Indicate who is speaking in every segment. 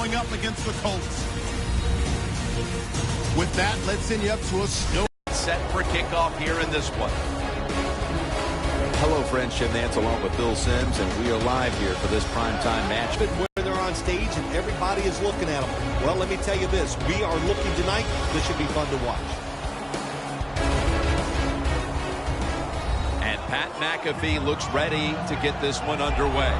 Speaker 1: going up against the Colts. With that, let's send you up to a snow.
Speaker 2: Set for kickoff here in this one.
Speaker 3: Hello, friends. Jim Nance along with Bill Sims, and we are live here for this primetime match.
Speaker 4: Where they're on stage and everybody is looking at them. Well, let me tell you this. We are looking tonight. This should be fun to watch.
Speaker 2: And Pat McAfee looks ready to get this one underway.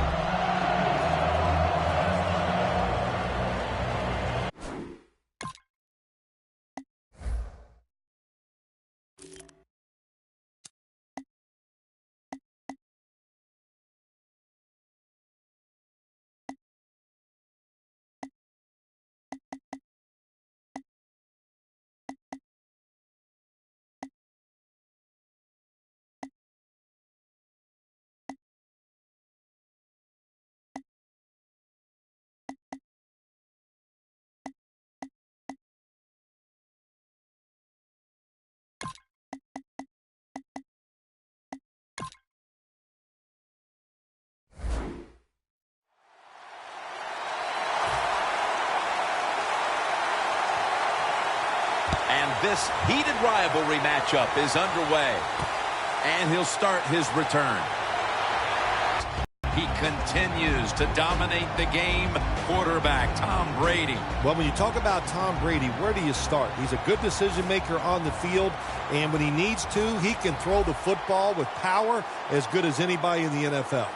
Speaker 2: And this heated rivalry matchup is underway. And he'll start his return. He continues to dominate the game. Quarterback Tom Brady.
Speaker 4: Well, when you talk about Tom Brady, where do you start? He's a good decision maker on the field, and when he needs to, he can throw the football with power as good as anybody in the NFL.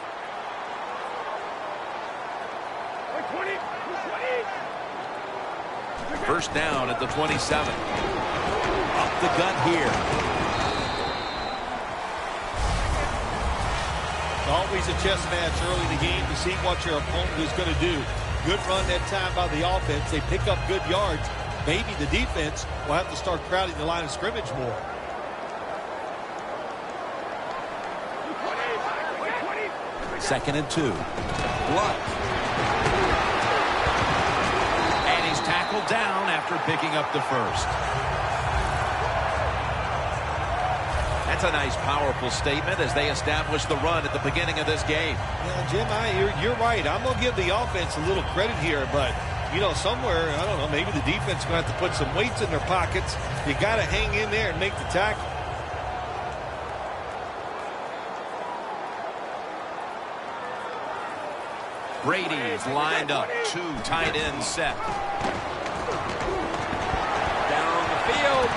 Speaker 2: First down at the 27. Up the gut here.
Speaker 4: Always a chess match early in the game to see what your opponent is going to do. Good run that time by the offense. They pick up good yards. Maybe the defense will have to start crowding the line of scrimmage more.
Speaker 2: Second and 2. Blunt. And he's tackled down after picking up the first. That's a nice, powerful statement as they establish the run at the beginning of this game.
Speaker 4: Yeah, Jim, you're right. I'm going to give the offense a little credit here, but, you know, somewhere, I don't know, maybe the defense is going to have to put some weights in their pockets. You got to hang in there and make the tackle.
Speaker 2: Brady's lined up. 2 tight ends set. Down the field.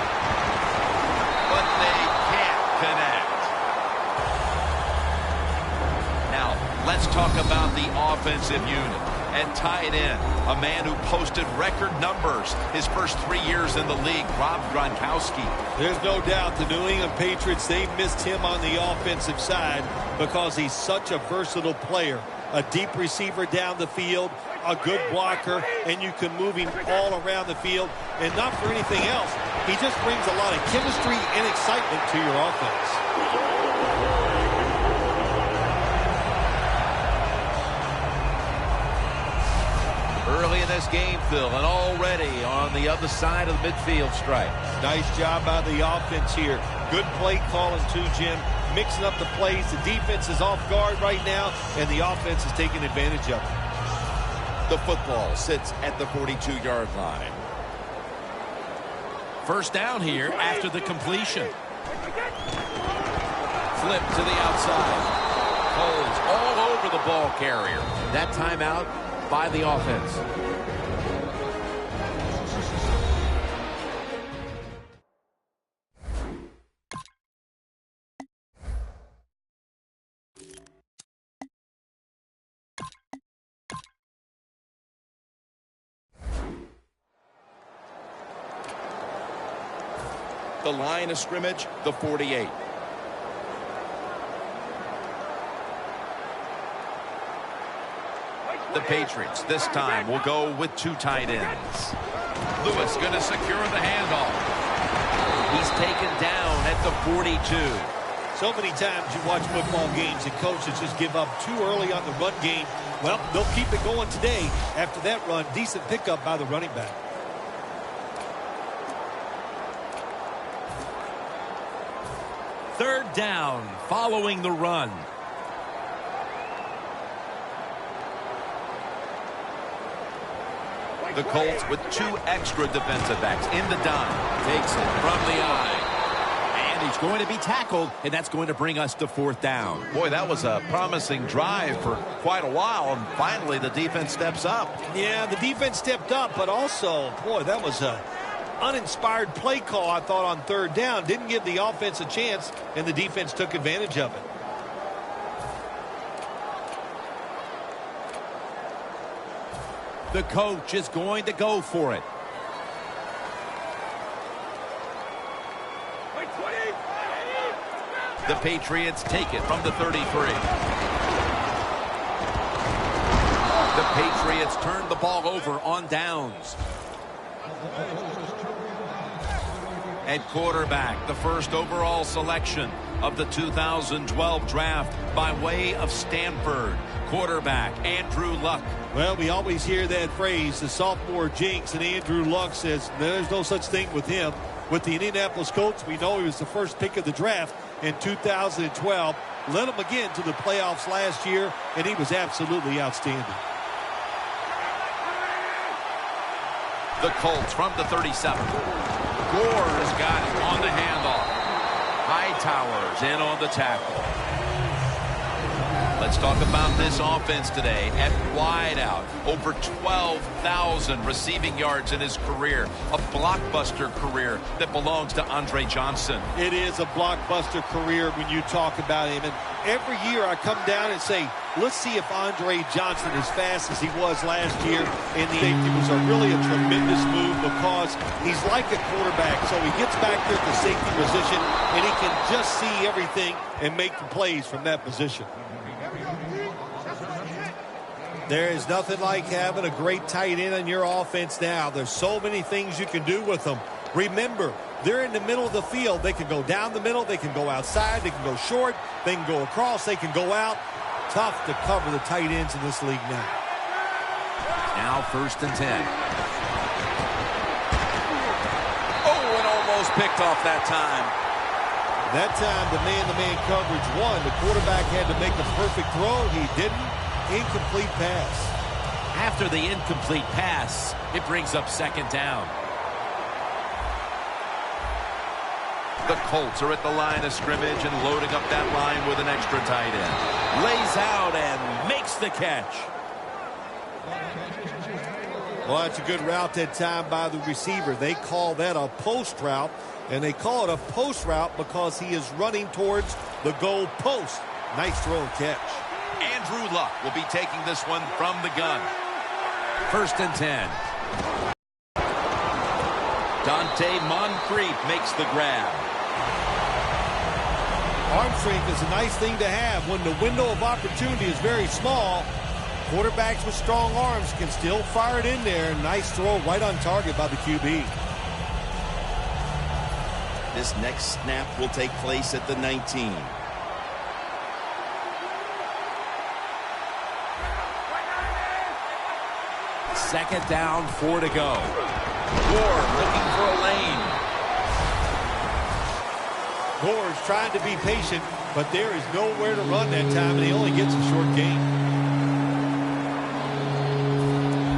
Speaker 2: But they can't connect. Now, let's talk about the offensive unit. And tight end, a man who posted record numbers his first 3 years in the league, Rob Gronkowski.
Speaker 4: There's no doubt the New England Patriots, they missed him on the offensive side because he's such a versatile player. A deep receiver down the field, a good blocker, and you can move him all around the field. And not for anything else, he just brings a lot of chemistry and excitement to your offense.
Speaker 2: Early in this game, Phil, and already on the other side of the midfield stripe.
Speaker 4: Nice job by the offense here. Good play calling too, Jim. Mixing up the plays. The defense is off guard right now, and the offense is taking advantage of it.
Speaker 2: The football sits at the 42-yard line. First down here after the completion. Flip to the outside. Holds all over the ball carrier. That timeout by the offense. The line of scrimmage, the 48. The Patriots this time will go with 2 tight ends. Lewis going to secure the handoff. He's taken down at the 42.
Speaker 4: So many times you watch football games and coaches just give up too early on the run game. Well, they'll keep it going today. After that run, decent pickup by the running back.
Speaker 2: Third down following the run. The Colts with 2 extra defensive backs in the dime. Takes it from the eye. And he's going to be tackled, and that's going to bring us to 4th down.
Speaker 3: Boy, that was a promising drive for quite a while, and finally the defense steps up.
Speaker 4: Yeah, the defense stepped up, but also, boy, that was a uninspired play call, I thought, on 3rd down. Didn't give the offense a chance, and the defense took advantage of it.
Speaker 2: The coach is going to go for it. The Patriots take it from the 33. The Patriots turn the ball over on downs. At quarterback, the first overall selection of the 2012 draft by way of Stanford. Quarterback, Andrew Luck.
Speaker 4: Well, we always hear that phrase, the sophomore jinx, and Andrew Luck says there's no such thing with him. With the Indianapolis Colts, we know he was the first pick of the draft in 2012. Led them again to the playoffs last year, and he was absolutely outstanding.
Speaker 2: The Colts from the 37. Gore's got it on the handoff. Hightower's in on the tackle. Let's talk about this offense today. At wideout, over 12,000 receiving yards in his career. A blockbuster career that belongs to Andre Johnson.
Speaker 4: It is a blockbuster career when you talk about him. And every year I come down and say, let's see if Andre Johnson is fast as he was last year. And the safety was really a tremendous move because he's like a quarterback. So he gets back there at the safety position and he can just see everything and make the plays from that position. There is nothing like having a great tight end on your offense now. There's so many things you can do with them. Remember, they're in the middle of the field. They can go down the middle. They can go outside. They can go short. They can go across. They can go out. Tough to cover the tight ends in this league now.
Speaker 2: Now 1st and 10. Oh, and almost picked off that time.
Speaker 4: That time, the man-to-man coverage won. The quarterback had to make a perfect throw. He didn't. Incomplete pass.
Speaker 2: After the incomplete pass, it brings up 2nd down. The Colts are at the line of scrimmage and loading up that line with an extra tight end. Lays out and makes the catch.
Speaker 4: Well, that's a good route that time by the receiver. They call that a post route, and they call it a post route because he is running towards the goal post. Nice throw and catch.
Speaker 2: Andrew Luck will be taking this one from the gun. 1st and 10. Dante Moncrief makes the grab.
Speaker 4: Arm strength is a nice thing to have when the window of opportunity is very small. Quarterbacks with strong arms can still fire it in there. Nice throw right on target by the QB.
Speaker 3: This next snap will take place at the 19.
Speaker 2: Second down, 4 to go. Gore looking for a lane.
Speaker 4: Gore's trying to be patient, but there is nowhere to run that time, and he only gets a short gain.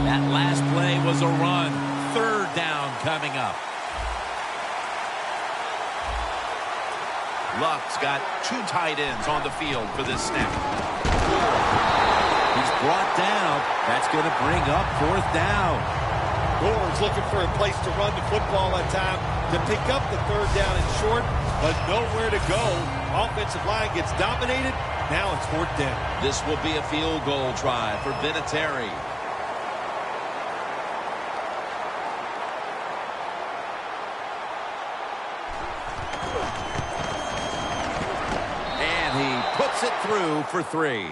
Speaker 2: That last play was a run. 3rd down coming up. Luck's got 2 tight ends on the field for this snap. He's brought down. That's going to bring up 4th down.
Speaker 4: Gore's looking for a place to run the football that time to pick up the 3rd down and short, but nowhere to go. Offensive line gets dominated. Now it's 4th down.
Speaker 2: This will be a field goal try for Vinatieri. And he puts it through for 3.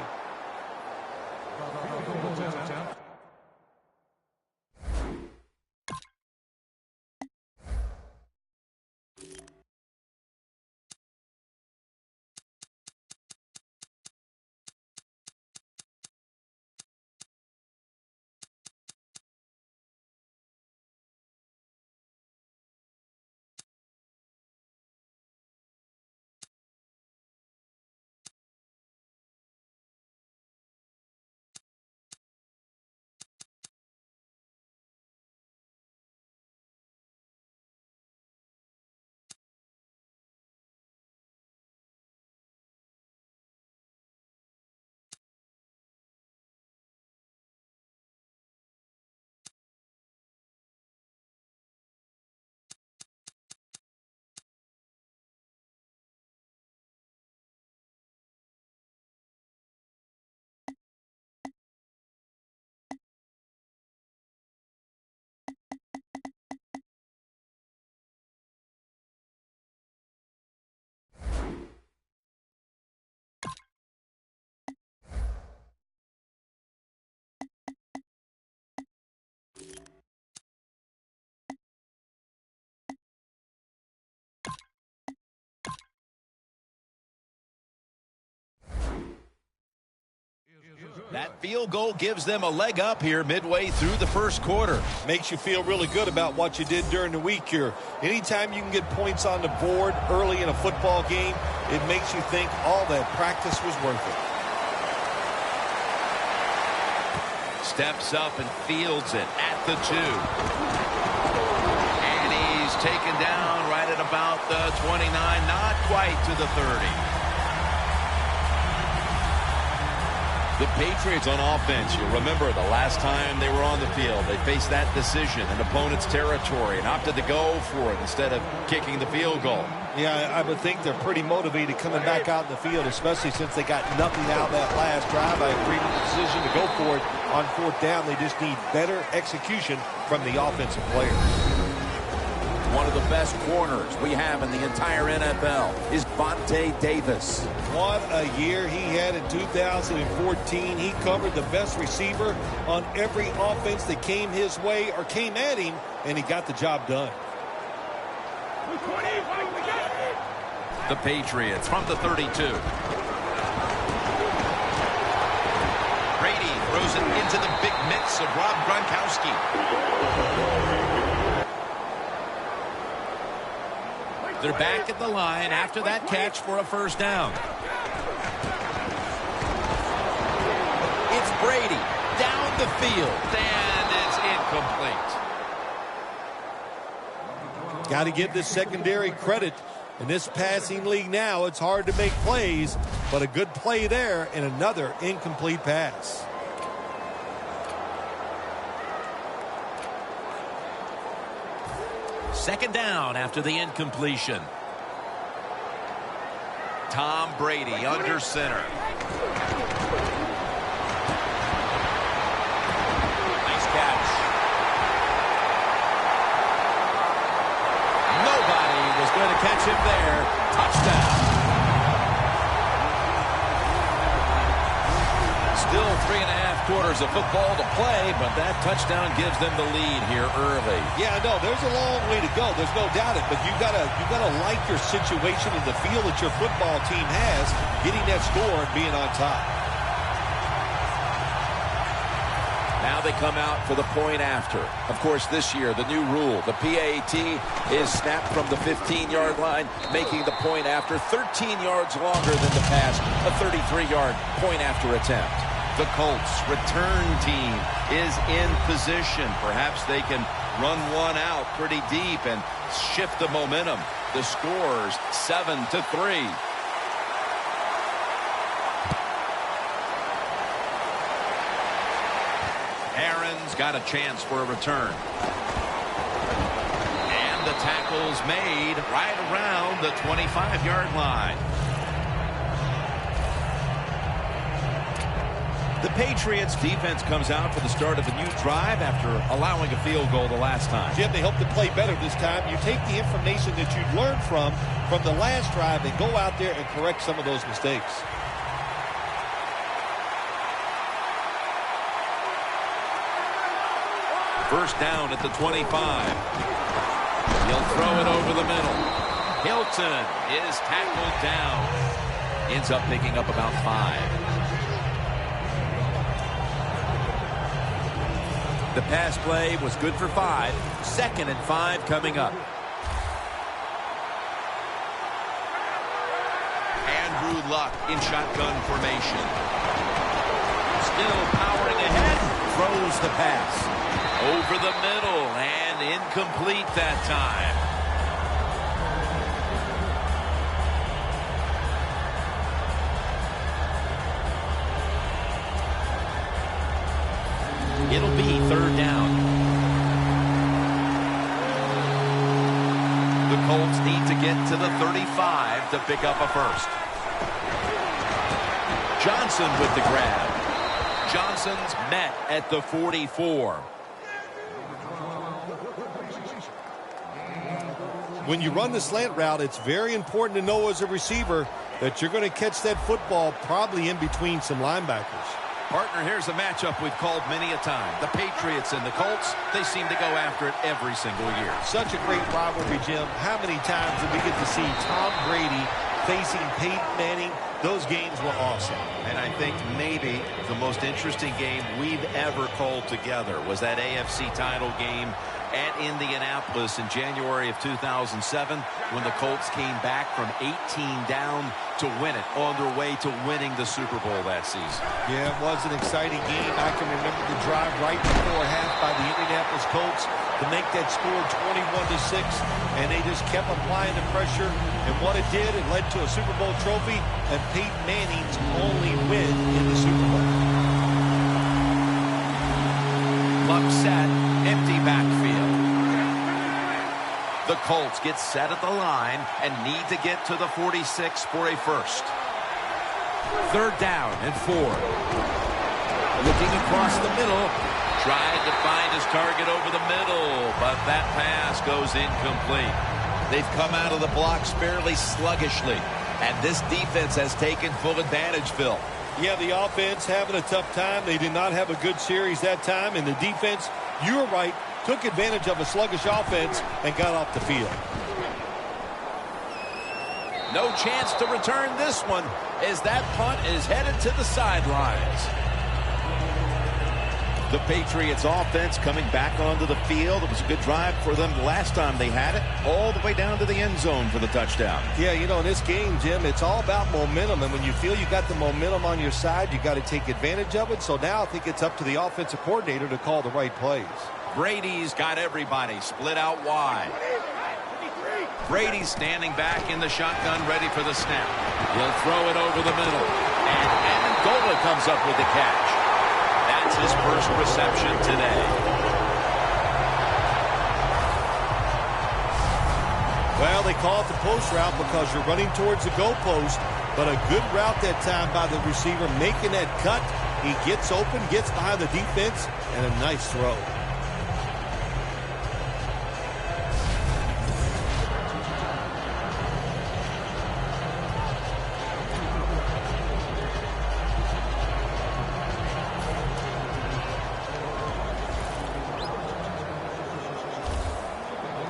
Speaker 2: That field goal gives them a leg up here midway through the first quarter.
Speaker 4: Makes you feel really good about what you did during the week here. Anytime you can get points on the board early in a football game, it makes you think all that practice was worth it.
Speaker 2: Steps up and fields it at the 2. And he's taken down right at about the 29, not quite to the 30. The Patriots on offense, you'll remember the last time they were on the field, they faced that decision in opponent's territory and opted to go for it instead of kicking the field goal.
Speaker 4: Yeah, I would think they're pretty motivated coming back out in the field, especially since they got nothing out of that last drive. I agree with the decision to go for it on 4th down. They just need better execution from the offensive players.
Speaker 3: One of the best corners we have in the entire NFL is Vontae Davis.
Speaker 4: What a year he had in 2014. He covered the best receiver on every offense that came his way or came at him, and he got the job done.
Speaker 2: The Patriots from the 32. Brady throws it into the big mix of Rob Gronkowski. They're back at the line after that catch for a first down. It's Brady down the field, and it's incomplete.
Speaker 4: Got to give this secondary credit. In this passing league now, it's hard to make plays, but a good play there and another incomplete pass.
Speaker 2: Second down after the incompletion. Tom Brady under center. Nice catch. Nobody was going to catch him there. Touchdown. Still 3.5 quarters of football to play, but that touchdown gives them the lead here early.
Speaker 4: Yeah, no, there's a long way to go. There's no doubt it, but you gotta like your situation and the feel that your football team has, getting that score and being on top.
Speaker 3: Now they come out for the point after. Of course, this year, the new rule, the PAT, is snapped from the 15-yard line, making the point after 13 yards longer than the pass, a 33-yard point after attempt.
Speaker 2: The Colts return team is in position. Perhaps they can run one out pretty deep and shift the momentum. The score's 7-3. Aaron's got a chance for a return. And the tackle's made right around the 25-yard line. The Patriots defense comes out for the start of a new drive after allowing a field goal the last time.
Speaker 4: Jim, they hope to play better this time. You take the information that you learned from the last drive and go out there and correct some of those mistakes.
Speaker 2: First down at the 25. He'll throw it over the middle. Hilton is tackled down. Ends up picking up about 5.
Speaker 3: The pass play was good for 5. 2nd and 5 coming up.
Speaker 2: Andrew Luck in shotgun formation. Still powering ahead.
Speaker 3: Throws the pass.
Speaker 2: Over the middle and incomplete that time. It'll be 3rd down. The Colts need to get to the 35 to pick up a first. Johnson with the grab. Johnson's met at the 44.
Speaker 4: When you run the slant route, it's very important to know as a receiver that you're going to catch that football probably in between some linebackers.
Speaker 2: Partner, here's a matchup we've called many a time. The Patriots and the Colts, they seem to go after it every single year.
Speaker 4: Such a great rivalry, Jim. How many times did we get to see Tom Brady facing Peyton Manning those games were awesome.
Speaker 2: And I think maybe the most interesting game we've ever called together was that AFC title game at Indianapolis in January of 2007 when the Colts came back from 18 down to win it, on their way to winning the Super Bowl that season.
Speaker 4: Yeah, it was an exciting game. I can remember the drive right before half by the Indianapolis Colts to make that score 21-6, and they just kept applying the pressure, and what it did, it led to a Super Bowl trophy and Peyton Manning's only win in the Super Bowl.
Speaker 2: Luck set, empty backfield. The Colts get set at the line and need to get to the 46 for a first. 3rd down and 4. Looking across the middle. Tried to find his target over the middle, but that pass goes incomplete. They've come out of the blocks fairly sluggishly, and this defense has taken full advantage, Phil.
Speaker 4: Yeah, the offense having a tough time. They did not have a good series that time, and the defense, you were right, took advantage of a sluggish offense and got off the field.
Speaker 2: No chance to return this one as that punt is headed to the sidelines. The Patriots offense coming back onto the field. It was a good drive for them last time they had it, all the way down to the end zone for the touchdown.
Speaker 4: Yeah, you know, in this game, Jim, it's all about momentum, and when you feel you got the momentum on your side, you got to take advantage of it. So now I think it's up to the offensive coordinator to call the right plays.
Speaker 2: Brady's got everybody split out wide. Brady's standing back in the shotgun, ready for the snap. He'll throw it over the middle, and Amendola comes up with the catch. That's his first reception today.
Speaker 4: Well, they call it the post route because you're running towards the goalpost, but a good route that time by the receiver making that cut. He gets open, gets behind the defense, and a nice throw.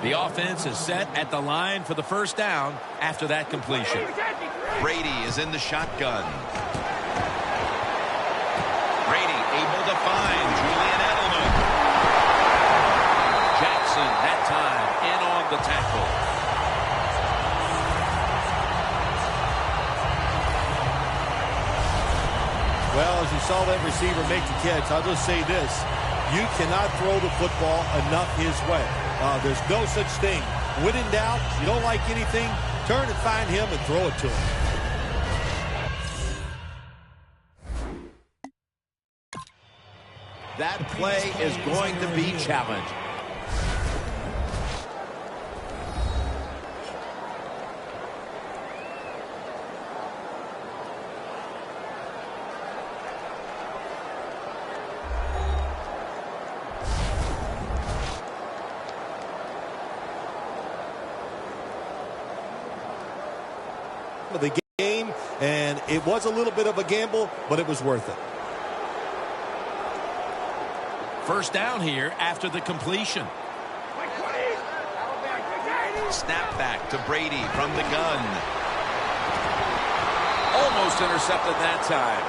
Speaker 2: The offense is set at the line for the first down after that completion. Brady is in the shotgun. Brady able to find Julian Edelman. Jackson that time in on the tackle.
Speaker 4: Well, as you saw that receiver make the catch, I'll just say this. You cannot throw the football enough his way. There's no such thing. When in doubt, you don't like anything, turn and find him and throw it to him.
Speaker 2: That play is going to be challenged.
Speaker 4: Of the game, and it was a little bit of a gamble, but it was worth it.
Speaker 2: First down here after the completion. Snap back to Brady from the gun. Almost intercepted that time.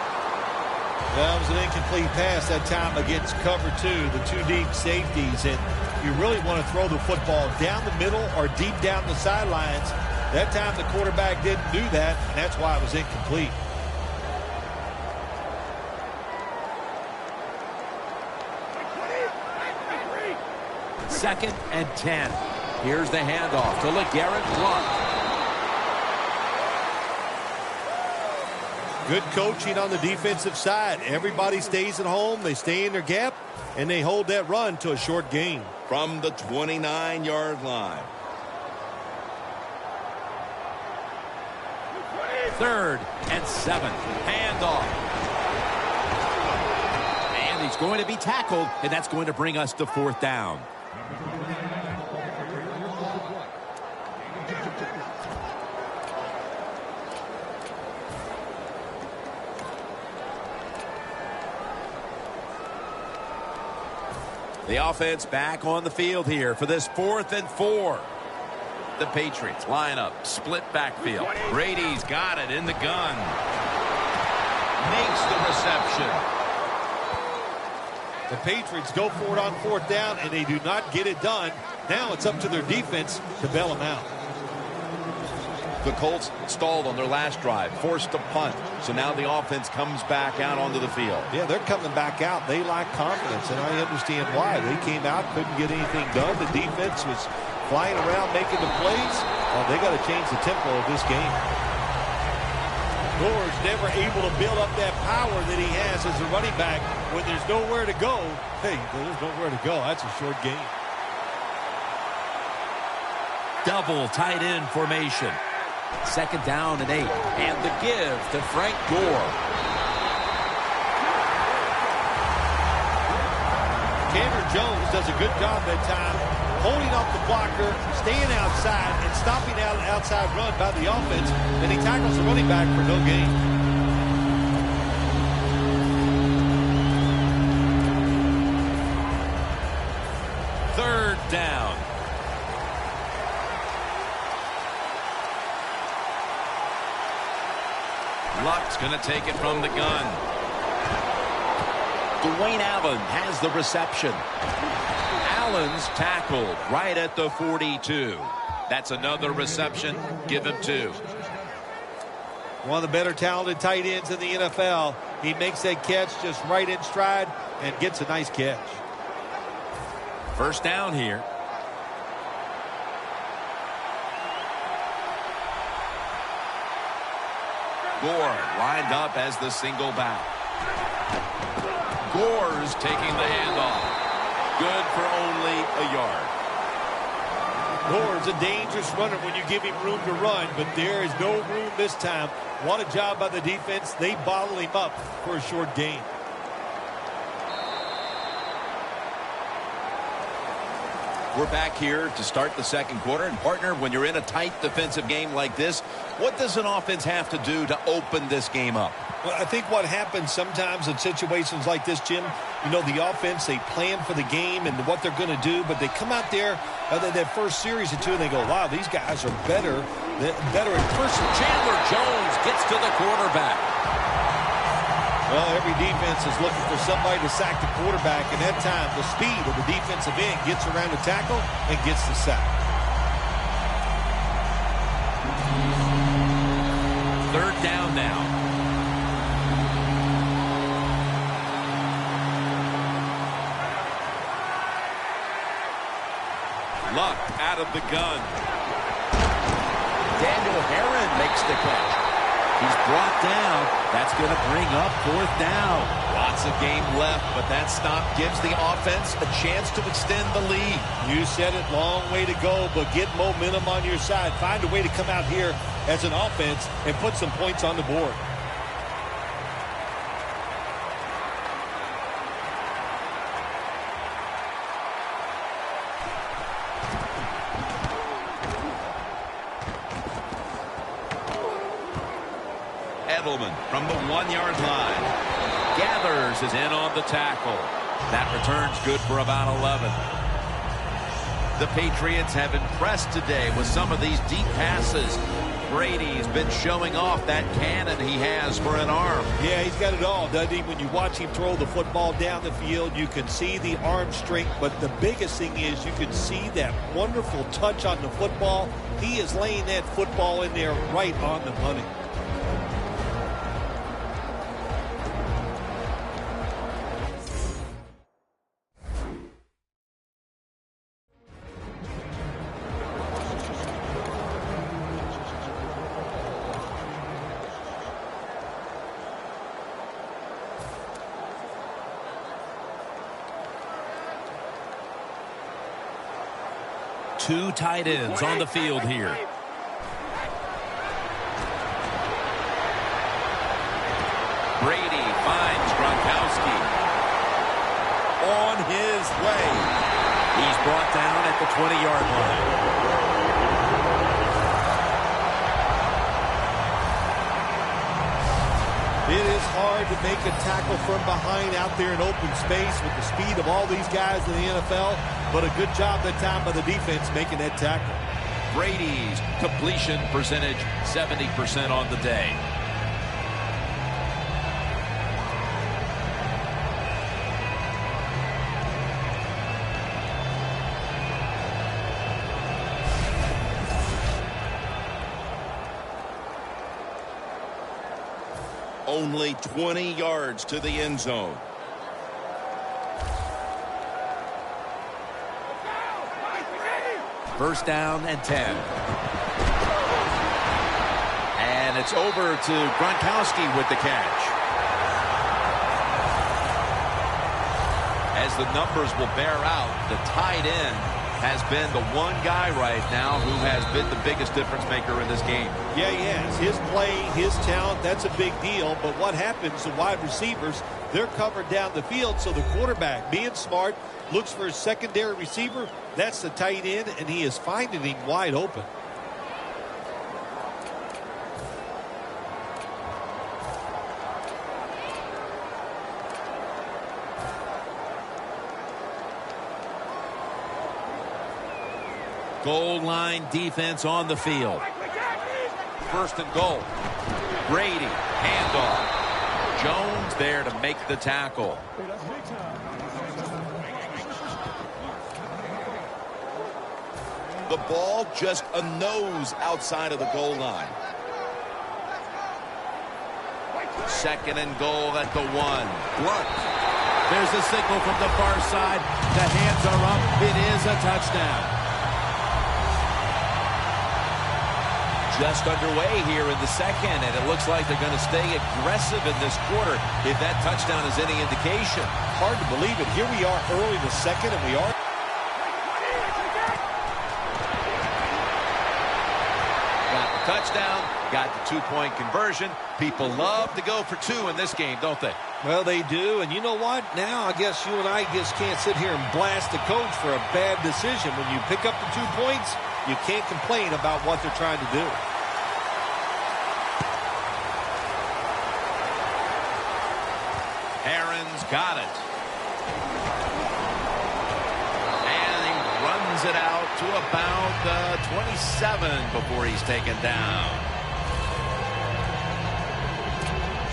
Speaker 4: That was an incomplete pass that time against cover two, the two deep safeties, and you really want to throw the football down the middle or deep down the sidelines. That time the quarterback didn't do that, and that's why it was incomplete.
Speaker 2: Second and 10. Here's the handoff to LeGarrette Blount.
Speaker 4: Good coaching on the defensive side. Everybody stays at home, they stay in their gap, and they hold that run to a short gain.
Speaker 2: From the 29-yard line. Third and 7. Handoff. And he's going to be tackled, and that's going to bring us to fourth down. The offense back on the field here for this 4th and 4. The Patriots line up, split backfield. Brady's got it in the gun. makes the reception.
Speaker 4: The Patriots go for it on 4th down, and they do not get it done. Now it's up to their defense to bail them out.
Speaker 3: The Colts stalled on their last drive, forced to punt. So now the offense comes back out onto the field.
Speaker 4: Yeah, they're coming back out. They lack confidence, and I understand why. They came out, couldn't get anything done. The defense was flying around making the plays. Oh, they got to change the tempo of this game. Gore's never able to build up that power that he has as a running back. When there's nowhere to go, hey, there's nowhere to go. That's a short game.
Speaker 2: Double tight end formation. 2nd down and 8. And the give to Frank Gore.
Speaker 4: Cameron Jones does a good job that time, holding off the blocker, staying outside, and stopping out an outside run by the offense. And he tackles the running back for no gain.
Speaker 2: Third down. Luck's going to take it from the gun. Dwayne Allen has the reception. Allen's tackled right at the 42. That's another reception. Give him 2.
Speaker 4: One of the better talented tight ends in the NFL. He makes that catch just right in stride and gets a nice catch.
Speaker 2: First down here. Gore lined up as the single back. Gore's taking the handoff. Good for only a yard.
Speaker 4: Gore's a dangerous runner when you give him room to run, but there is no room this time. What a job by the defense. They bottle him up for a short gain.
Speaker 3: We're back here to start the 2nd quarter. And, partner, when you're in a tight defensive game like this, what does an offense have to do to open this game up?
Speaker 4: Well, I think what happens sometimes in situations like this, Jim, you know, the offense, they plan for the game and what they're going to do, but they come out there that first series or two and they go, wow, these guys are better in person.
Speaker 2: Chandler Jones gets to the quarterback.
Speaker 4: Well, every defense is looking for somebody to sack the quarterback, and that time the speed of the defensive end gets around the tackle and gets the sack.
Speaker 2: 3rd down now. Luck out of the gun.
Speaker 3: Daniel Herron makes the catch.
Speaker 2: He's brought down. That's going to bring up 4th down.
Speaker 3: Lots of game left, but that stop gives the offense a chance to extend the lead.
Speaker 4: You said it, long way to go, but get momentum on your side. Find a way to come out here as an offense and put some points on the board.
Speaker 2: Edelman from the 1-yard line. Gathers is in on the tackle. That return's good for about 11. The Patriots have impressed today with some of these deep passes. Brady's been showing off that cannon he has for an arm.
Speaker 4: Yeah, he's got it all, doesn't he? When you watch him throw the football down the field, you can see the arm strength, but the biggest thing is you can see that wonderful touch on the football. He is laying that football in there right on the money.
Speaker 2: Two tight ends on the field here. Brady finds Gronkowski. On his way. He's brought down at the 20-yard line.
Speaker 4: It is hard to make a tackle from behind out there in open space with the speed of all these guys in the NFL, but a good job that time by the defense making that tackle.
Speaker 2: Brady's completion percentage 70% on the day.
Speaker 1: Only 20 yards to the end zone.
Speaker 2: First down and 10. And it's over to Gronkowski with the catch. As the numbers will bear out, the tight end has been the one guy right now who has been the biggest difference maker in this game.
Speaker 4: Yeah, he has. His play, his talent, that's a big deal. But what happens, the wide receivers, they're covered down the field. So the quarterback, being smart, looks for his secondary receiver. That's the tight end, and he is finding him wide open.
Speaker 2: Goal line defense on the field. First and goal. Brady, handoff. Jones there to make the tackle.
Speaker 1: The ball just a nose outside of the goal line.
Speaker 2: Second and goal at the 1. Blunt. There's a signal from the far side. The hands are up. It is a touchdown. Just underway here in the second, and it looks like they're going to stay aggressive in this quarter if that touchdown is any indication.
Speaker 4: Hard to believe it. Here we are early in the second, and we are.
Speaker 2: Got the touchdown, got the two-point conversion. People love to go for two in this game, don't they?
Speaker 4: Well, they do, and you know what? Now I guess you and I just can't sit here and blast the coach for a bad decision. When you pick up the 2 points, you can't complain about what they're trying to do.
Speaker 2: Aaron's got it. And he runs it out to about the 27 before he's taken down.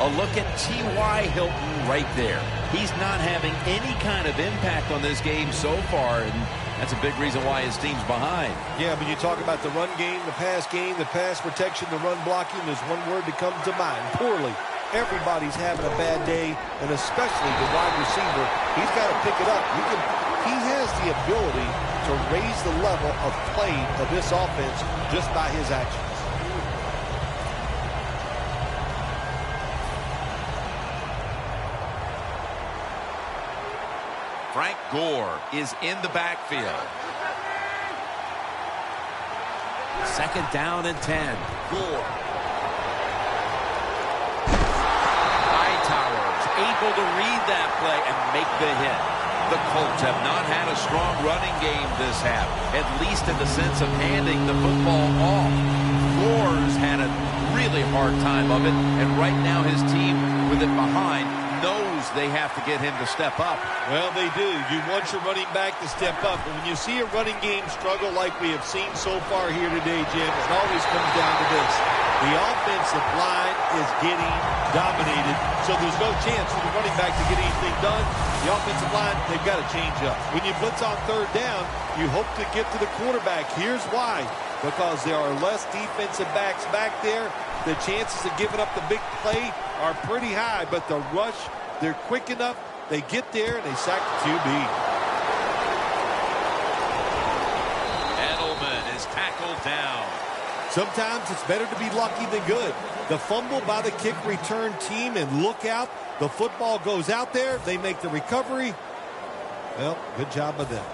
Speaker 2: A look at T.Y. Hilton right there. He's not having any kind of impact on this game so far, and that's a big reason why his team's behind.
Speaker 4: Yeah, but you talk about the run game, the pass protection, the run blocking. There's one word that comes to mind: poorly. Everybody's having a bad day, and especially the wide receiver. He's got to pick it up. He has the ability to raise the level of play of this offense just by his actions.
Speaker 2: Frank Gore is in the backfield. Second down and 10. Gore. Hightower's able to read that play and make the hit. The Colts have not had a strong running game this half, at least in the sense of handing the football off. Gore's had a really hard time of it, and right now his team, with it behind, knows they have to get him to step up.
Speaker 4: Well, they do. You want your running back to step up. And when you see a running game struggle like we have seen so far here today, Jim, it always comes down to this. The offensive line is getting dominated, so there's no chance for the running back to get anything done. The offensive line, they've got to change up. When you blitz on third down, you hope to get to the quarterback. Here's why. Because there are less defensive backs back there. The chances of giving up the big play are pretty high, but the rush, they're quick enough. They get there, and they sack the QB.
Speaker 2: Edelman is tackled down.
Speaker 4: Sometimes it's better to be lucky than good. The fumble by the kick return team, and look out. The football goes out there. They make the recovery. Well, good job by them.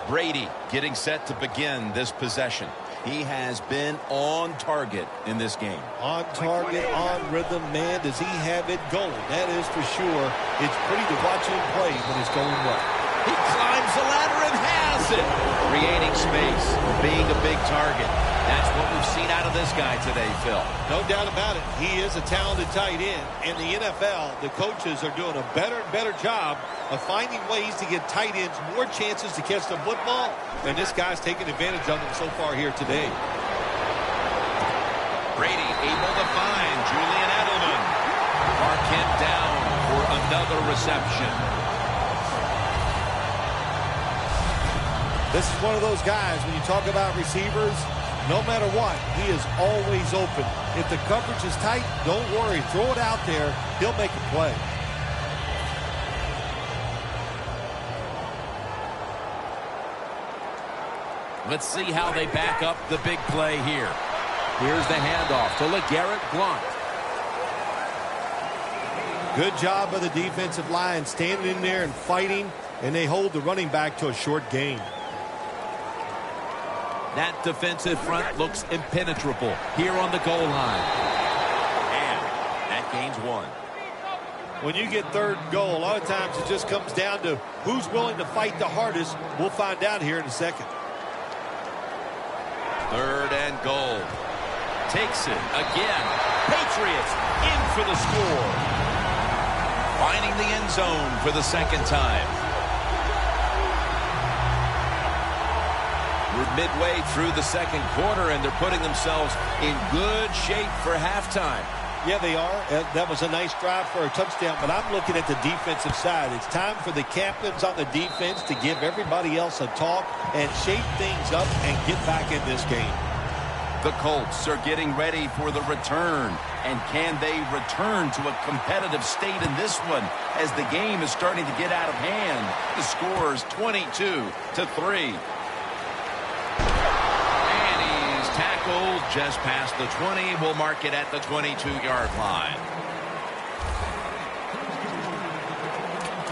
Speaker 2: Brady getting set to begin this possession. He has been on target in this game.
Speaker 4: On target, on rhythm, man, does he have it going? That is for sure. It's pretty to watch him play when it's going well.
Speaker 2: He climbs the ladder and has it. Creating space, being a big target. That's what we've seen out of this guy today, Phil.
Speaker 4: No doubt about it. He is a talented tight end. In the NFL, the coaches are doing a better and better job of finding ways to get tight ends more chances to catch the football, and this guy's taking advantage of them so far here today.
Speaker 2: Brady able to find Julian Edelman. Mark him down for another reception.
Speaker 4: This is one of those guys, when you talk about receivers, no matter what, he is always open. If the coverage is tight, don't worry. Throw it out there. He'll make a play.
Speaker 2: Let's see how they back up the big play here. Here's the handoff to LeGarrette Blount.
Speaker 4: Good job by the defensive line, standing in there and fighting, and they hold the running back to a short gain.
Speaker 2: That defensive front looks impenetrable here on the goal line. And that gains 1.
Speaker 4: When you get third and goal, a lot of times it just comes down to who's willing to fight the hardest. We'll find out here in a second.
Speaker 2: Third and goal. Takes it again. Patriots in for the score. Finding the end zone for the second time. We're midway through the second quarter, and they're putting themselves in good shape for halftime.
Speaker 4: Yeah, they are. That was a nice drive for a touchdown, but I'm looking at the defensive side. It's time for the captains on the defense to give everybody else a talk and shape things up and get back in this game.
Speaker 2: The Colts are getting ready for the return. And can they return to a competitive state in this one as the game is starting to get out of hand? The score is 22-3. And he's tackled just past the 20. We'll mark it at the 22-yard line.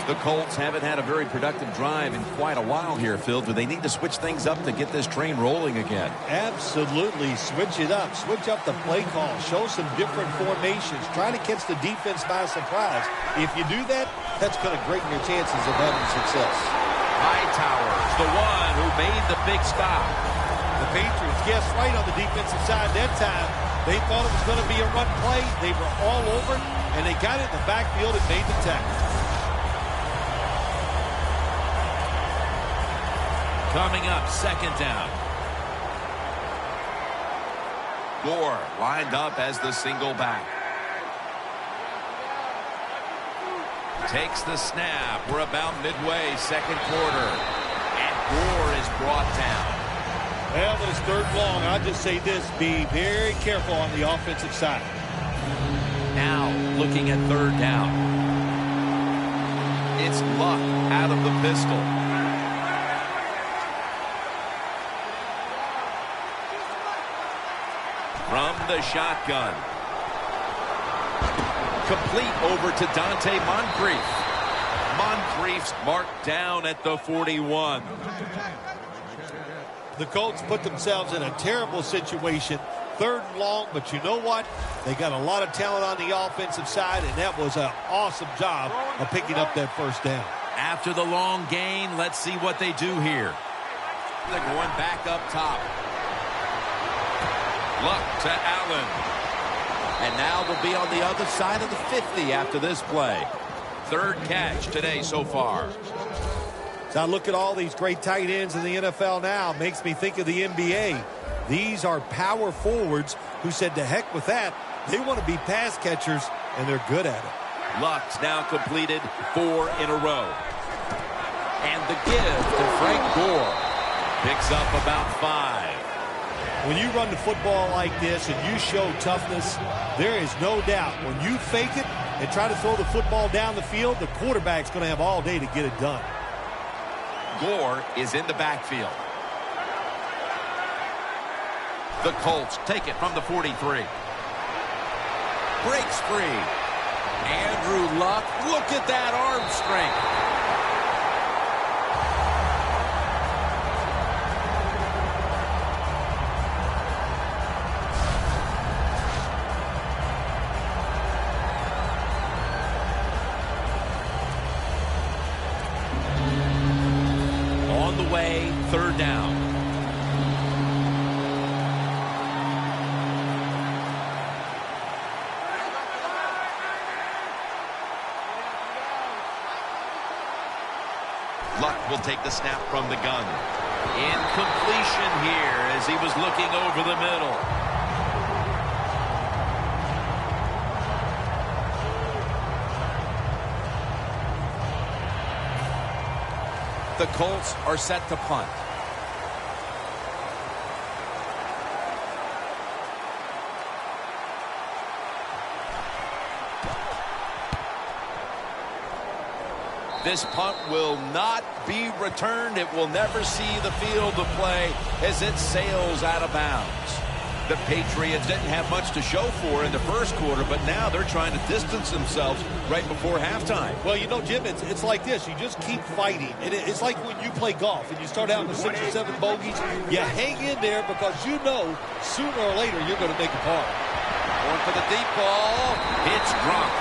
Speaker 2: The Colts haven't had a very productive drive in quite a while here, Phil. Do they need to switch things up to get this train rolling again?
Speaker 4: Absolutely. Switch it up. Switch up the play call. Show some different formations. Try to catch the defense by surprise. If you do that, that's going to greaten your chances of having success.
Speaker 2: Hightower's the one who made the big stop.
Speaker 4: The Patriots guessed right on the defensive side that time. They thought it was going to be a run play. They were all over it, and they got it in the backfield and made the tackle.
Speaker 2: Coming up, second down. Gore lined up as the single back. Takes the snap. We're about midway, second quarter. And Gore is brought down.
Speaker 4: Well, when it's third and long, I'll just say this. Be very careful on the offensive side.
Speaker 2: Now, looking at third down. It's Luck out of the pistol. From the shotgun. Complete over to Dante Moncrief. Moncrief's marked down at the 41.
Speaker 4: The Colts put themselves in a terrible situation. Third and long, but you know what? They got a lot of talent on the offensive side, and that was an awesome job of picking up that first down.
Speaker 2: After the long gain, let's see what they do here. They're going back up top. Luck to Allen. And now they'll be on the other side of the 50 after this play. Third catch today so far.
Speaker 4: As I look at all these great tight ends in the NFL now, makes me think of the NBA. These are power forwards who said to heck with that. They want to be pass catchers, and they're good at it.
Speaker 2: Luck's now completed 4 in a row. And the give to Frank Gore. Picks up about 5.
Speaker 4: When you run the football like this and you show toughness, there is no doubt when you fake it and try to throw the football down the field, the quarterback's going to have all day to get it done.
Speaker 2: Gore is in the backfield. The Colts take it from the 43. Breaks free. Andrew Luck, look at that arm strength. Third down. Luck will take the snap from the gun. Incompletion here as he was looking over the middle. The Colts are set to punt. This punt will not be returned. It will never see the field of play as it sails out of bounds. The Patriots didn't have much to show for in the first quarter, but now they're trying to distance themselves right before halftime.
Speaker 4: Well, you know, Jim, it's like this. You just keep fighting. It's like when you play golf and you start out with 6 or 7 bogeys. You hang in there because you know sooner or later you're going to make a par.
Speaker 2: Going for the deep ball. It's Gronk.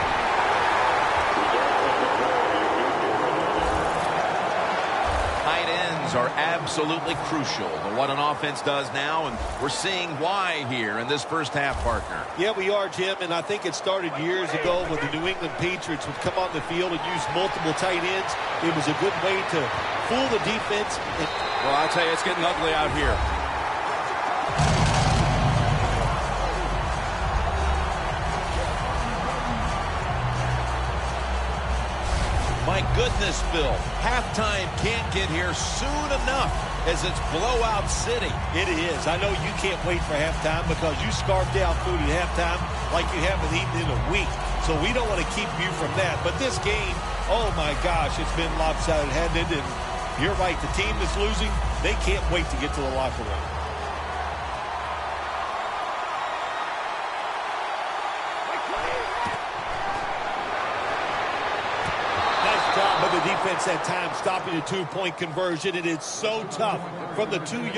Speaker 2: Tight ends are absolutely crucial to what an offense does now, and we're seeing why here in this first half, partner.
Speaker 4: Yeah, we are, Jim, and I think it started years ago when the New England Patriots would come on the field and use multiple tight ends. It was a good way to fool the defense.
Speaker 2: Well, I'll tell you, it's getting ugly out here. My goodness, Bill. Halftime can't get here soon enough as it's blowout city.
Speaker 4: It is. I know you can't wait for halftime because you scarf down food at halftime like you haven't eaten in a week. So we don't want to keep you from that. But this game, oh my gosh, it's been lopsided, hasn't it? And you're right, the team that's losing, they can't wait to get to the locker room. Job by the defense that time stopping a 2-point conversion. It is so tough from the 2-yard.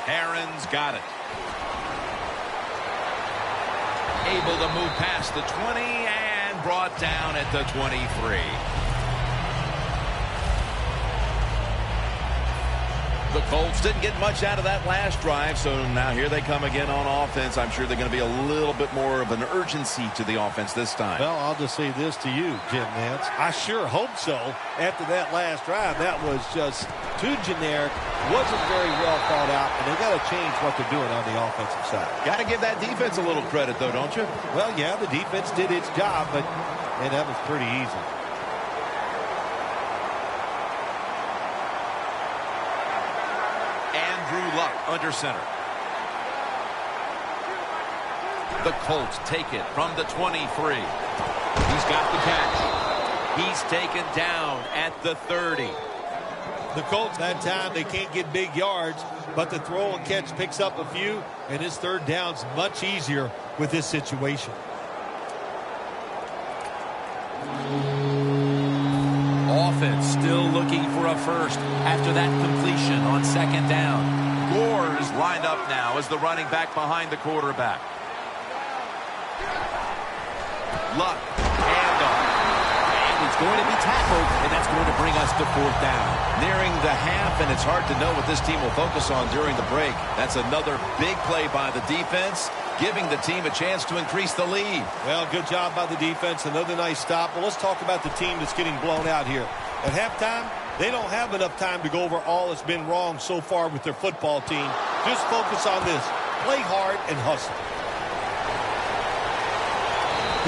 Speaker 2: Aaron's got it. Able to move past the 20 and brought down at the 23. The Colts didn't get much out of that last drive, so now here they come again on offense. I'm sure they're going to be a little bit more of an urgency to the offense this time.
Speaker 4: Well, I'll just say this to you, Jim Nance. I sure hope so. After that last drive, that was just too generic, wasn't very well thought out, and they got to change what they're doing on the offensive side.
Speaker 2: Got to give that defense a little credit, though, don't you?
Speaker 4: Well, yeah, the defense did its job, but man, that was pretty easy.
Speaker 2: Under center. The Colts take it from the 23. He's got the catch. He's taken down at the 30.
Speaker 4: The Colts, that time, they can't get big yards, but the throw and catch picks up a few, and his third down's much easier with this situation.
Speaker 2: Offense still looking for a first after that completion on second down. Gore's lined up now as the running back behind the quarterback. Luck, handoff. And he's going to be tackled, and that's going to bring us to fourth down. Nearing the half, and it's hard to know what this team will focus on during the break. That's another big play by the defense, giving the team a chance to increase the lead.
Speaker 4: Well, good job by the defense. Another nice stop. Well, let's talk about the team that's getting blown out here. At halftime, they don't have enough time to go over all that's been wrong so far with their football team. Just focus on this. Play hard and hustle.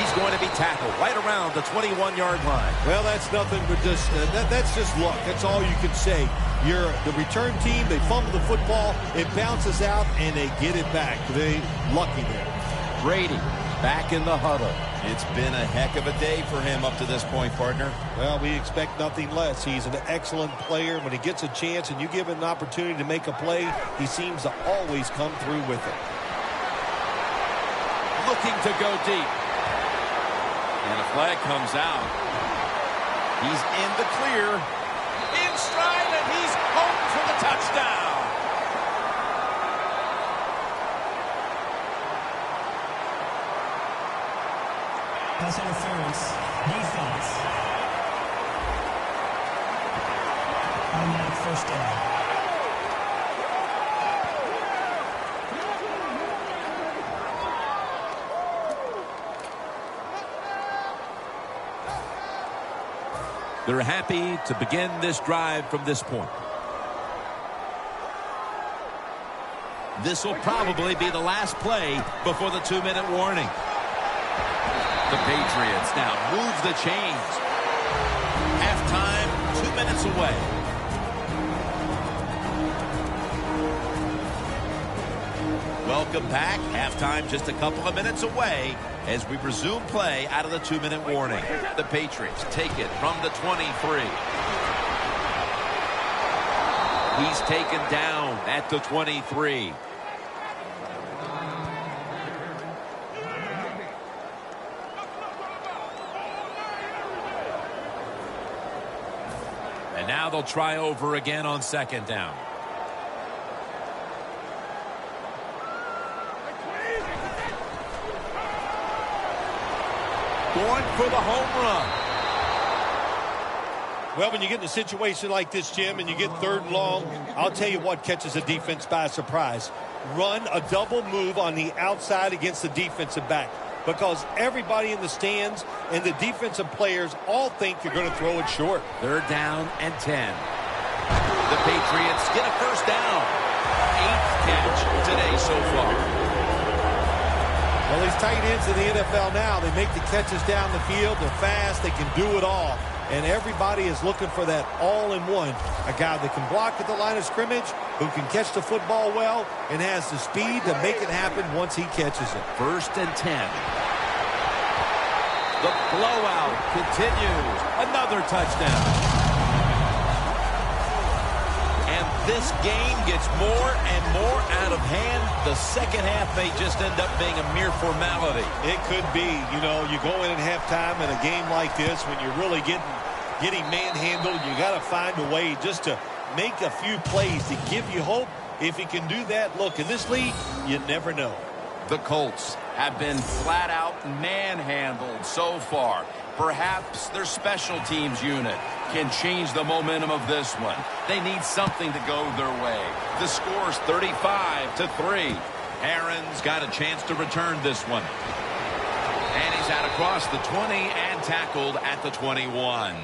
Speaker 2: He's going to be tackled right around the 21-yard line.
Speaker 4: Well, that's nothing but just that's just luck. That's all you can say. You're the return team. They fumble the football. It bounces out, and they get it back. They lucky there.
Speaker 2: Brady back in the huddle. It's been a heck of a day for him up to this point, partner.
Speaker 4: Well, we expect nothing less. He's an excellent player. When he gets a chance and you give him an opportunity to make a play, he seems to always come through with it.
Speaker 2: Looking to go deep. And a flag comes out. He's in the clear. In stride, and he's home for the touchdown.
Speaker 5: Pass interference. Defense. Automatic first down.
Speaker 2: They're happy to begin this drive from this point. This will probably be the last play before the 2-minute warning. The Patriots now move the chains. Halftime, 2 minutes away. Welcome back. Halftime just a couple of minutes away as we resume play out of the 2-minute warning. The Patriots take it from the 23. He's taken down at the 23. And now they'll try over again on 2nd down. Going for the home run.
Speaker 4: Well, when you get in a situation like this, Jim, and you get 3rd and long, I'll tell you what catches the defense by surprise. Run a double move on the outside against the defensive back, because everybody in the stands and the defensive players all think you're going to throw it short.
Speaker 2: 3rd down and 10. The Patriots get a 1st down. 8th catch today so far.
Speaker 4: Well, these tight ends in the NFL now, they make the catches down the field. They're fast. They can do it all. And everybody is looking for that all-in-one. A guy that can block at the line of scrimmage, who can catch the football well, and has the speed to make it happen once he catches it.
Speaker 2: 1st and 10. The blowout continues. Another touchdown. And this game gets more and more out of hand. The second half may just end up being a mere formality.
Speaker 4: It could be. You know, you go in at halftime in a game like this when you're really getting manhandled. You got to find a way just to make a few plays to give you hope. If you can do that, look, in this league, you never know.
Speaker 2: The Colts have been flat out manhandled so far. Perhaps their special teams unit can change the momentum of this one. They need something to go their way. The score's 35-3. Aaron's got a chance to return this one. And he's out across the 20 and tackled at the 21.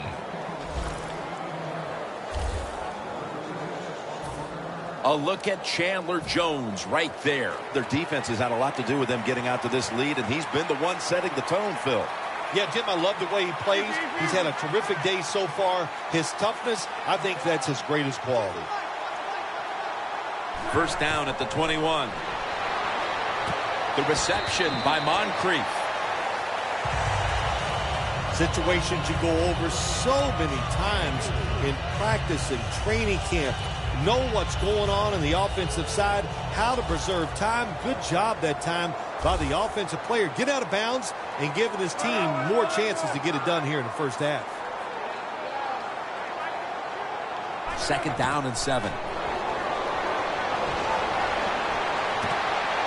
Speaker 2: A look at Chandler Jones right there. Their defense has had a lot to do with them getting out to this lead, and he's been the one setting the tone, Phil.
Speaker 4: Yeah, Jim, I love the way he plays. He's had a terrific day so far. His toughness, I think that's his greatest quality.
Speaker 2: 1st down at the 21. The reception by Moncrief.
Speaker 4: Situations you go over so many times in practice and training camp. Know what's going on the offensive side, how to preserve time. Good job that time by the offensive player. Get out of bounds and giving his team more chances to get it done here in the 1st half.
Speaker 2: 2nd down and 7.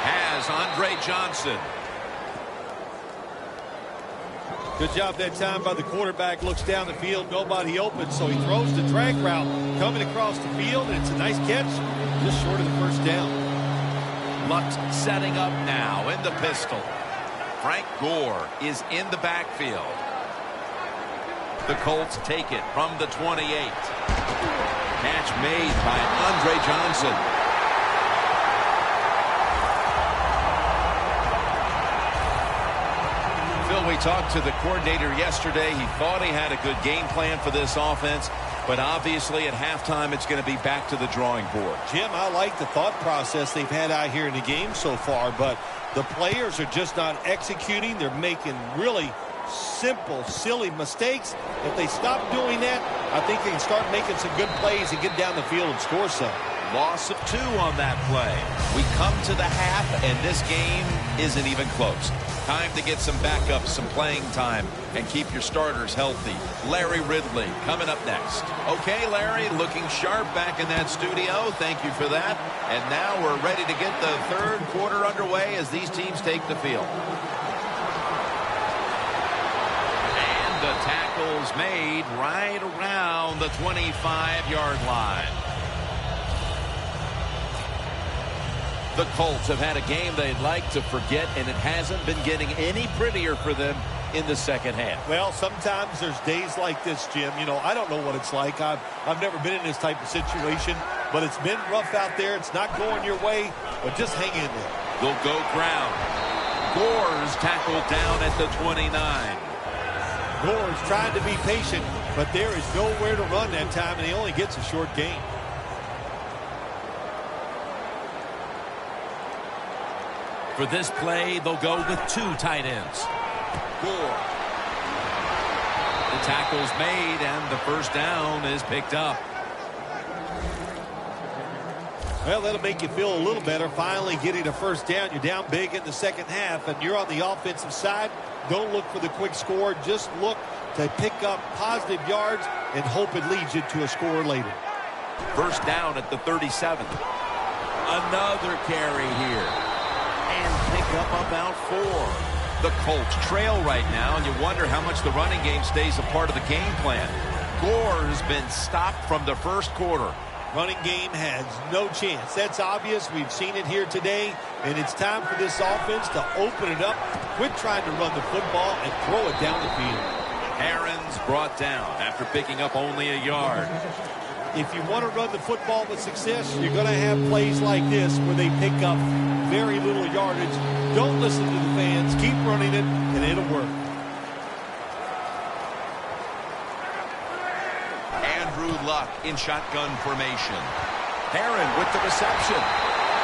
Speaker 2: Has Andre Johnson.
Speaker 4: Good job that time by the quarterback. Looks down the field, nobody open, so he throws the drag route coming across the field, and it's a nice catch just short of the 1st down.
Speaker 2: Luck's setting up now in the pistol. Frank Gore is in the backfield. The Colts take it from the 28. Catch made by Andre Johnson. Phil, we talked to the coordinator yesterday. He thought he had a good game plan for this offense, but obviously at halftime it's going to be back to the drawing board.
Speaker 4: Jim, I like the thought process they've had out here in the game so far, but the players are just not executing. They're making really simple, silly mistakes. If they stop doing that, I think they can start making some good plays and get down the field and score some.
Speaker 2: Loss of 2 on that play. We come to the half, and this game isn't even close. Time to get some backups, some playing time, and keep your starters healthy. Larry Ridley coming up next. Okay, Larry, looking sharp back in that studio. Thank you for that. And now we're ready to get the 3rd quarter underway as these teams take the field. And the tackle's made right around the 25-yard line. The Colts have had a game they'd like to forget, and it hasn't been getting any prettier for them in the 2nd half.
Speaker 4: Well, sometimes there's days like this, Jim. You know, I don't know what it's like. I've never been in this type of situation, but it's been rough out there. It's not going your way, but just hang in there.
Speaker 2: They'll go ground. Gore's tackled down at the 29.
Speaker 4: Gore's trying to be patient, but there is nowhere to run that time, and he only gets a short gain.
Speaker 2: For this play, they'll go with 2 tight ends.
Speaker 1: Gore.
Speaker 2: The tackle's made, and the first down is picked up.
Speaker 4: Well, that'll make you feel a little better. Finally getting a first down. You're down big in the second half, and you're on the offensive side. Don't look for the quick score. Just look to pick up positive yards and hope it leads you to a score later.
Speaker 2: First down at the 37. Another carry here. And pick up about 4. The Colts trail right now, and you wonder how much the running game stays a part of the game plan. Gore has been stopped from the first quarter.
Speaker 4: Running game has no chance. That's obvious. We've seen it here today, and it's time for this offense to open it up, quit trying to run the football, and throw it down the field.
Speaker 2: Aaron's brought down after picking up only a yard.
Speaker 4: If you want to run the football with success, you're going to have plays like this where they pick up very little yardage. Don't listen to the fans. Keep running it, and it'll work.
Speaker 1: Andrew Luck in shotgun formation.
Speaker 2: Aaron with the reception.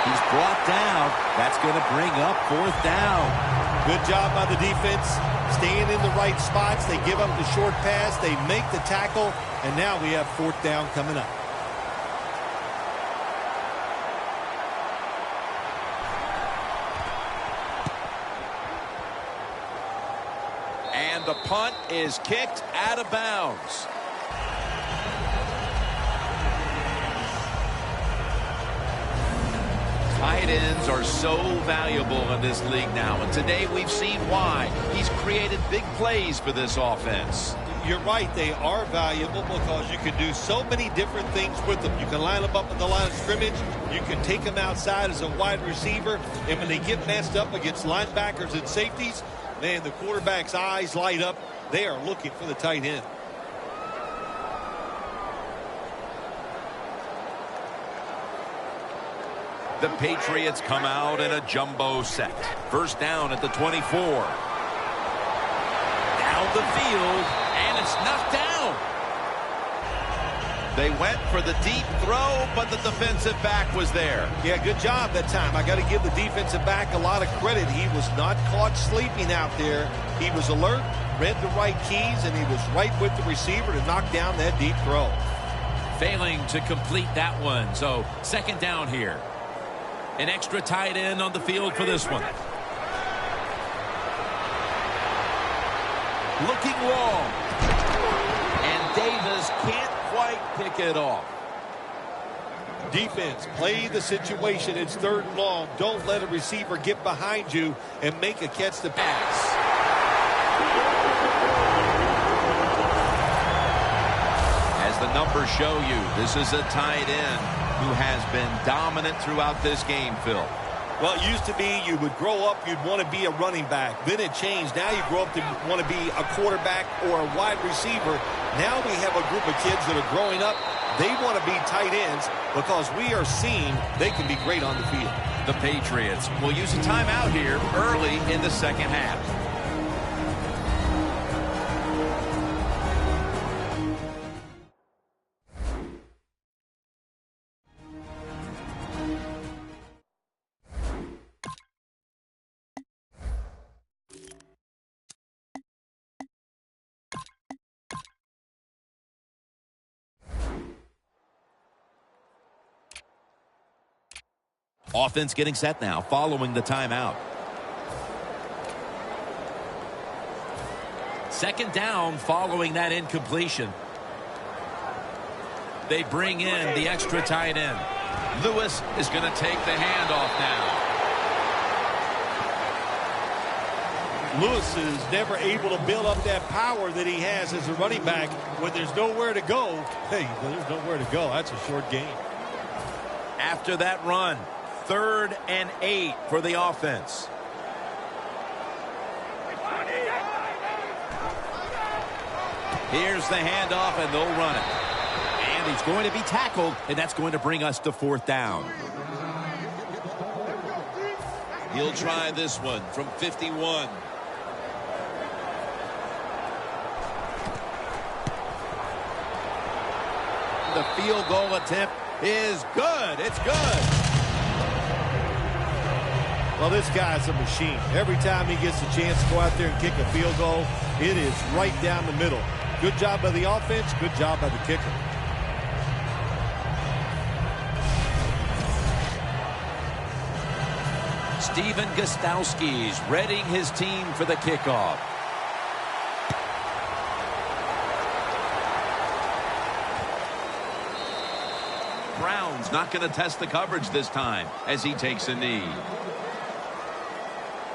Speaker 2: He's brought down. That's going to bring up 4th down.
Speaker 4: Good job by the defense. Staying in the right spots. They give up the short pass. They make the tackle. And now we have 4th down coming up.
Speaker 2: And the punt is kicked out of bounds. Tight ends are so valuable in this league now, and today we've seen why. He's created big plays for this offense.
Speaker 4: You're right, they are valuable because you can do so many different things with them. You can line them up in the line of scrimmage. You can take them outside as a wide receiver. And when they get matched up against linebackers and safeties, man, the quarterback's eyes light up. They are looking for the tight end.
Speaker 2: The Patriots come out in a jumbo set. First down at the 24. Down the field, and it's knocked down. They went for the deep throw, but the defensive back was there.
Speaker 4: Yeah, good job that time. I got to give the defensive back a lot of credit. He was not caught sleeping out there. He was alert, read the right keys, and he was right with the receiver to knock down that deep throw.
Speaker 2: Failing to complete that one, so second down here. An extra tight end on the field for this one. Looking long. And Davis can't quite pick it off.
Speaker 4: Defense, play the situation. It's 3rd and long. Don't let a receiver get behind you and make a catch to pass.
Speaker 2: As the numbers show you, this is a tight end who has been dominant throughout this game, Phil.
Speaker 4: Well, it used to be you would grow up, you'd want to be a running back. Then it changed. Now you grow up to want to be a quarterback or a wide receiver. Now we have a group of kids that are growing up. They want to be tight ends because we are seeing they can be great on the field.
Speaker 2: The Patriots will use a timeout here early in the second half. Offense getting set now following the timeout. Second down following that incompletion. They bring in the extra tight end. Lewis is going to take the handoff now.
Speaker 4: Lewis is never able to build up that power that he has as a running back. When there's nowhere to go, hey, there's nowhere to go. That's a short game.
Speaker 2: After that run, 3rd and 8 for the offense. Here's the handoff, and they'll run it. And he's going to be tackled, and that's going to bring us to 4th down.
Speaker 1: He'll try this one from 51.
Speaker 2: The field goal attempt is good. It's good.
Speaker 4: Well, this guy's a machine. Every time he gets a chance to go out there and kick a field goal, it is right down the middle. Good job by the offense, good job by the kicker.
Speaker 2: Steven Gostowski's readying his team for the kickoff. Brown's not going to test the coverage this time as he takes a knee.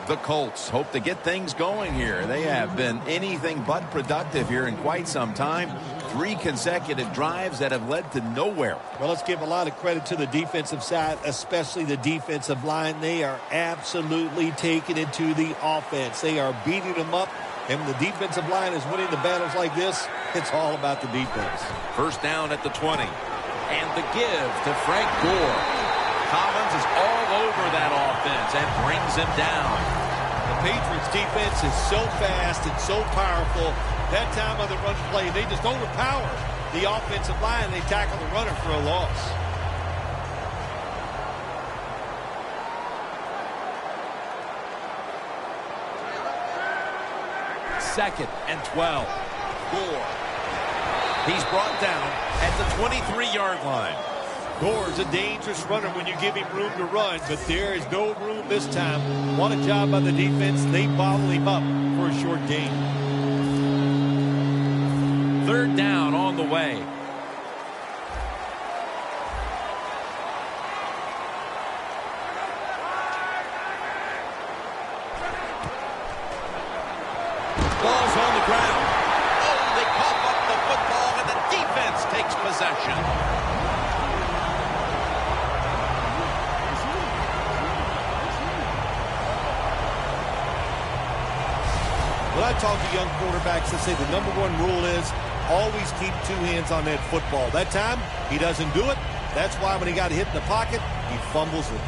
Speaker 2: The Colts hope to get things going here. They have been anything but productive here in quite some time. 3 consecutive drives that have led to nowhere.
Speaker 4: Well, let's give a lot of credit to the defensive side, especially the defensive line. They are absolutely taking it to the offense. They are beating them up, and when the defensive line is winning the battles like this, it's all about the defense.
Speaker 2: First down at the 20. And the give to Frank Gore. Collins is all over that offense and brings him down.
Speaker 4: The Patriots defense is so fast and so powerful. That time on the run play, they just overpower the offensive line. They tackle the runner for a loss.
Speaker 2: Second and 12. Gore. He's brought down at the 23-yard line.
Speaker 4: Gore's a dangerous runner when you give him room to run, but there is no room this time. What a job by the defense. They bottle him up for a short gain.
Speaker 2: Third down on the way. Ball's on the ground. Oh, they cough up the football, and the defense takes possession.
Speaker 4: When I talk to young quarterbacks, I say the number 1 rule is always keep 2 hands on that football. That time, he doesn't do it. That's why when he got hit in the pocket, he fumbles it.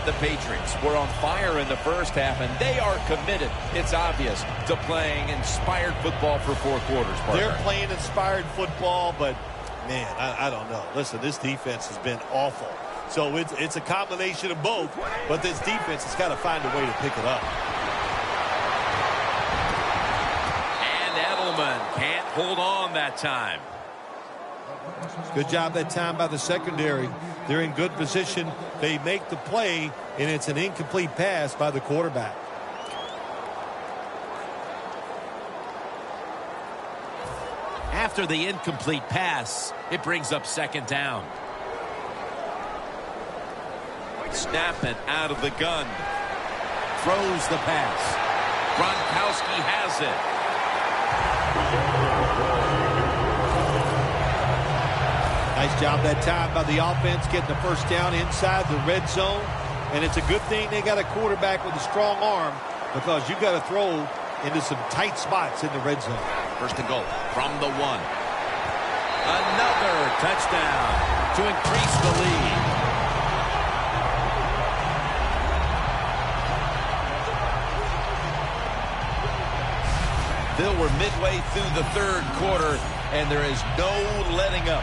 Speaker 2: The Patriots were on fire in the first half, and they are committed, it's obvious, to playing inspired football for 4 quarters. Partner.
Speaker 4: They're playing inspired football, but, man, I don't know. Listen, this defense has been awful. So it's a combination of both, but this defense has got to find a way to pick it up.
Speaker 2: And Edelman can't hold on that time.
Speaker 4: Good job that time by the secondary. They're in good position. They make the play, and it's an incomplete pass by the quarterback.
Speaker 2: After the incomplete pass, it brings up second down. Snap it out of the gun. Throws the pass. Gronkowski has it.
Speaker 4: Nice job that time by the offense getting the first down inside the red zone. And it's a good thing they got a quarterback with a strong arm, because you got to throw into some tight spots in the red zone.
Speaker 2: First and goal from the 1. Another touchdown to increase the lead. Bill, we're midway through the 3rd quarter, and there is no letting up.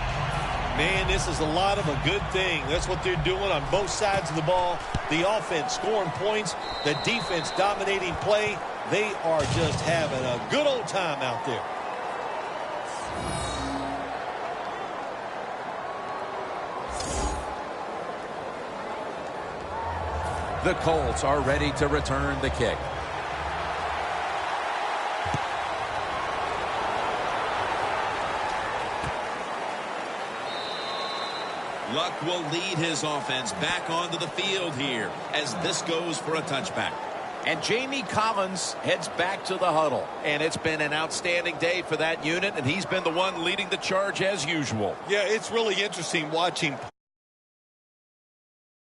Speaker 4: Man, this is a lot of a good thing. That's what they're doing on both sides of the ball. The offense scoring points, the defense dominating play. They are just having a good old time out there.
Speaker 2: The Colts are ready to return the kick. Luck will lead his offense back onto the field here as this goes for a touchback. And Jamie Collins heads back to the huddle. And it's been an outstanding day for that unit, and he's been the one leading the charge as usual.
Speaker 4: Yeah, it's really interesting watching